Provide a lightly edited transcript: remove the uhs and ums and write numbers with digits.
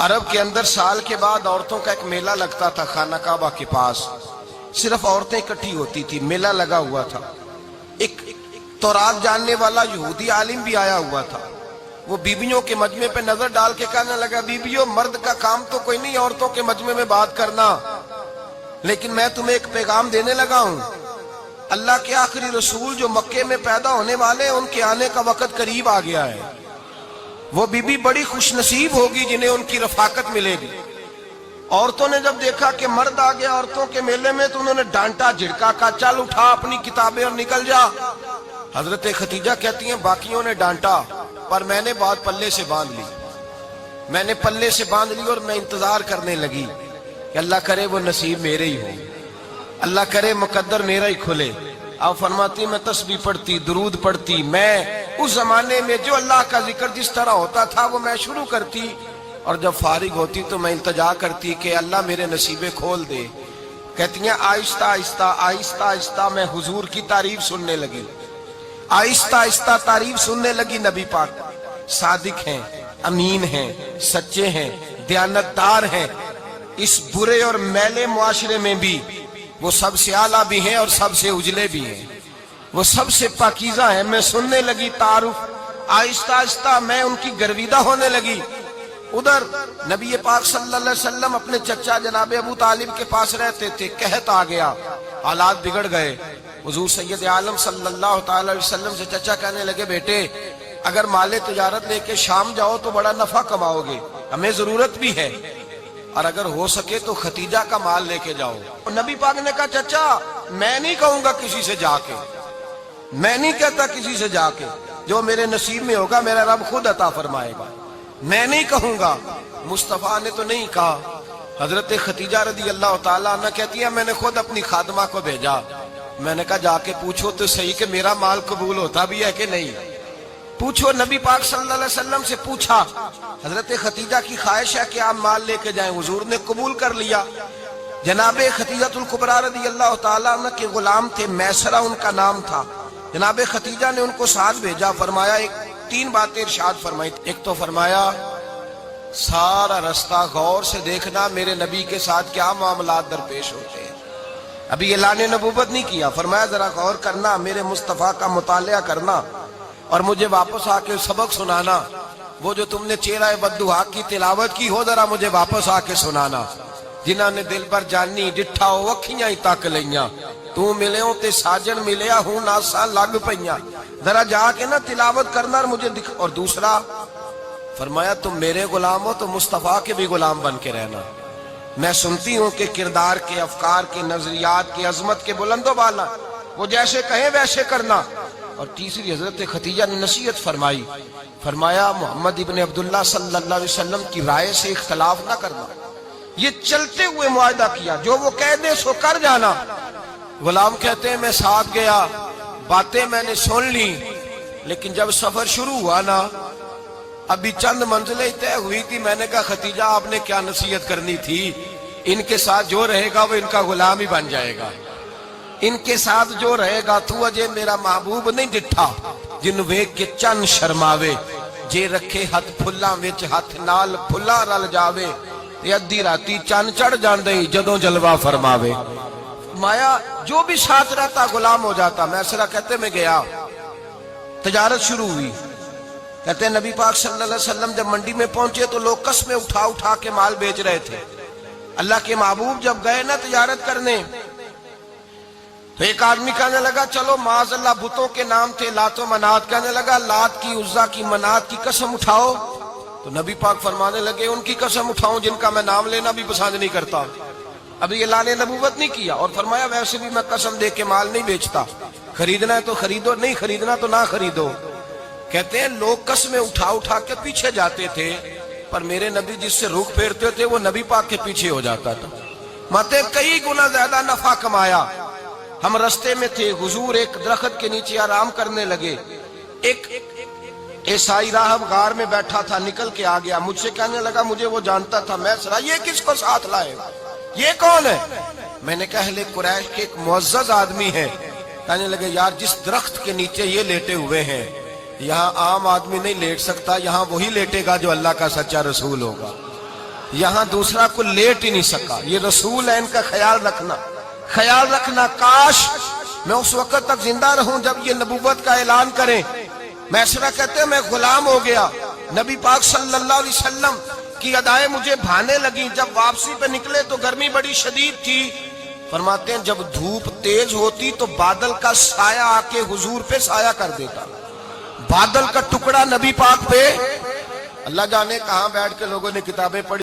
عرب کے اندر سال کے بعد عورتوں کا ایک میلہ لگتا تھا خانہ کعبہ کے پاس، صرف عورتیں اکٹھی ہوتی تھی، میلہ لگا ہوا تھا۔ ایک تورات جاننے والا یہودی عالم بھی آیا ہوا تھا، وہ بیویوں کے مجمع پہ نظر ڈال کے کہنے لگا، بیویوں مرد کا کام تو کوئی نہیں عورتوں کے مجمع میں بات کرنا، لیکن میں تمہیں ایک پیغام دینے لگا ہوں، اللہ کے آخری رسول جو مکے میں پیدا ہونے والے ہیں ان کے آنے کا وقت قریب آ گیا ہے۔ وہ بی بی بڑی خوش نصیب ہوگی جنہیں ان کی رفاقت ملے گی۔ عورتوں نے جب دیکھا کہ مرد آ گیا عورتوں کے میلے میں تو انہوں نے ڈانٹا جھڑکا، کہا چل اٹھا اپنی کتابیں اور نکل جا۔ حضرت خدیجہ کہتی ہیں باقیوں نے ڈانٹا پر میں نے بات پلے سے باندھ لی، میں نے پلے سے باندھ لی اور میں انتظار کرنے لگی کہ اللہ کرے وہ نصیب میرے ہی ہو، اللہ کرے مقدر میرا ہی کھلے۔ آپ فرماتی میں تسبیح پڑھتی، درود پڑھتی، میں اس زمانے میں جو اللہ کا ذکر جس طرح ہوتا تھا وہ میں شروع کرتی، اور جب فارغ ہوتی تو میں التجا کرتی کہ اللہ میرے نصیبے کھول دے۔ کہتی ہیں آہستہ آہستہ آہستہ آہستہ میں حضور کی تعریف سننے لگی، آہستہ آہستہ تعریف سننے لگی۔ نبی پاک صادق ہیں، امین ہیں، سچے ہیں، دیانتدار ہیں، اس برے اور میلے معاشرے میں بھی وہ سب سے اعلیٰ بھی ہیں اور سب سے اجلے بھی ہیں، وہ سب سے پاکیزہ ہیں۔ میں سننے لگی تعارف، آہستہ آہستہ میں ان کی گرویدہ ہونے لگی۔ ادھر نبی پاک صلی اللہ علیہ وسلم اپنے چچا جناب ابو طالب کے پاس رہتے تھے، قحط آ گیا، حالات بگڑ گئے۔ حضور سید عالم صلی اللہ تعالی علیہ وسلم سے چچا کہنے لگے بیٹے اگر مال تجارت لے کے شام جاؤ تو بڑا نفع کماؤ گے، ہمیں ضرورت بھی ہے، اور اگر ہو سکے تو ختیجہ کا مال لے کے جاؤ۔ نبی پاک نے کہا چچا میں نہیں کہوں گا کسی سے جا کے، میں نہیں کہتا کسی سے جا کے، جو میرے نصیب میں ہوگا میرا رب خود عطا فرمائے گا، میں نہیں کہوں گا۔ مصطفیٰ نے تو نہیں کہا۔ حضرت ختیجہ رضی اللہ تعالیٰ عنہ کہتی ہے میں نے خود اپنی خادمہ کو بھیجا، میں نے کہا جا کے پوچھو تو صحیح کہ میرا مال قبول ہوتا بھی ہے کہ نہیں، پوچھو۔ نبی پاک صلی اللہ علیہ وسلم سے پوچھا۔ حضرت ختیجہ کی خواہش ہے کہ آپ مال لے کے جائیں، حضور نے قبول کر لیا۔ جناب ختیجہ الکبریٰ رضی اللہ تعالیٰ عنہ کے غلام تھے، میسرہ ان کا نام تھا۔ جناب ختیجہ نے ان کو ساتھ بھیجا، فرمایا تین باتیں ارشاد فرمائی۔ ایک تو فرمایا سارا رستہ غور سے دیکھنا میرے نبی کے ساتھ کیا معاملات درپیش ہوتے ہیں، ابھی اعلان نبوت نہیں کیا، فرمایا ذرا غور کرنا، میرے مصطفیٰ کا مطالعہ کرنا اور مجھے واپس آ کے سبق سنانا، وہ جو تم نے چہرہ بددعا کی تلاوت کی ہو ذرا مجھے واپس آ کے سنانا۔ جنہاں نے دل پر جانی ڈٹھا ہو اکھیاں ہی تک لیاں، تو ملے ہوں تے ساجن ملیا ہوں ناساں لگ پئیاں، ذرا جا کے نا تلاوت کرنا اور مجھے دکھ۔ اور دوسرا فرمایا تم میرے غلام ہو تو مصطفیٰ کے بھی غلام بن کے رہنا، میں سنتی ہوں کہ کردار کے، افکار کے، نظریات کے، عظمت کے بلند و بالا، وہ جیسے کہیں ویسے کرنا۔ اور تیسری حضرت ختیجہ نے نصیحت فرمائی، فرمایا محمد ابن عبداللہ صلی اللہ علیہ وسلم کی رائے سے اختلاف نہ کرنا، یہ چلتے ہوئے معاہدہ کیا، جو وہ کہہ دے سو کر جانا۔ غلام کہتے ہیں میں ساتھ گیا، باتیں میں نے سن لی، لیکن جب سفر شروع ہوا نا ابھی چند منزلیں طے ہوئی تھی، میں نے کہا ختیجہ آپ نے کیا نصیحت کرنی تھی، ان کے ساتھ جو رہے گا وہ ان کا غلام ہی بن جائے گا، ان کے ساتھ جو رہے گا تو اجے میرا محبوب نہیں ڈٹھا جن ویکھ کے چن شرماوے، جے رکھے ہاتھ پھلاں وچ ہاتھ نال پھلاں رل جاوے، تے ادھی راتی چن چڑھ جاندے جدوں جلوہ فرماوے۔ مایا جو بھی ساتھ رہتا غلام ہو جاتا۔ میسرہ کہتے میں گیا، تجارت شروع ہوئی۔ کہتے ہیں نبی پاک صلی اللہ علیہ وسلم جب منڈی میں پہنچے تو لوگ قسمیں اٹھا اٹھا کے مال بیچ رہے تھے۔ اللہ کے محبوب جب گئے نا تجارت کرنے تو ایک آدمی کہنے لگا چلو معاذ اللہ بتوں کے نام تھے لات و منات، کہنے لگا لات کی، عزا کی، منات کی قسم اٹھاؤ، تو نبی پاک فرمانے لگے ان کی قسم اٹھاؤں جن کا میں نام لینا بھی پسند نہیں کرتا، ابھی اعلان نبوت نہیں کیا۔ اور فرمایا ویسے بھی میں قسم دے کے مال نہیں بیچتا، خریدنا ہے تو خریدو، نہیں خریدنا تو نہ خریدو۔ کہتے ہیں لوگ قسمیں اٹھا اٹھا کے پیچھے جاتے تھے، پر میرے نبی جس سے رخ پھیرتے تھے وہ نبی پاک کے پیچھے ہو جاتا تھا۔ ماتے کئی گنا زیادہ نفع کمایا۔ ہم رستے میں تھے، حضور ایک درخت کے نیچے آرام کرنے لگے، ایک عیسائی راہب غار میں بیٹھا تھا، نکل کے آ گیا، مجھ سے کہنے لگا مجھے وہ جانتا تھا، میں سرا یہ کس کو ساتھ لائے، یہ کون ہے؟ میں نے کہا اہل قریش کے ایک معزز آدمی ہے۔ کہنے لگے یار جس درخت کے نیچے یہ لیٹے ہوئے ہیں یہاں عام آدمی نہیں لیٹ سکتا، یہاں وہی لیٹے گا جو اللہ کا سچا رسول ہوگا۔ یہاں دوسرا کو لیٹ ہی نہیں سکا. یہ رسول ہے، ان کا خیال رکھنا. کاش میں اس وقت تک زندہ رہوں جب یہ نبوت کا اعلان کریں. میسرہ کہتے ہیں میں غلام ہو گیا. نبی پاک صلی اللہ علیہ وسلم کی ادائیں مجھے بھانے لگیں. جب واپسی پہ نکلے تو گرمی بڑی شدید تھی. فرماتے ہیں جب دھوپ تیز ہوتی تو بادل کا سایہ آ کے حضور پہ سایہ کر دیتا. بادل کا ٹکڑا نبی پاک پہ. اللہ جانے کہاں بیٹھ کے لوگوں نے کتابیں پڑھی.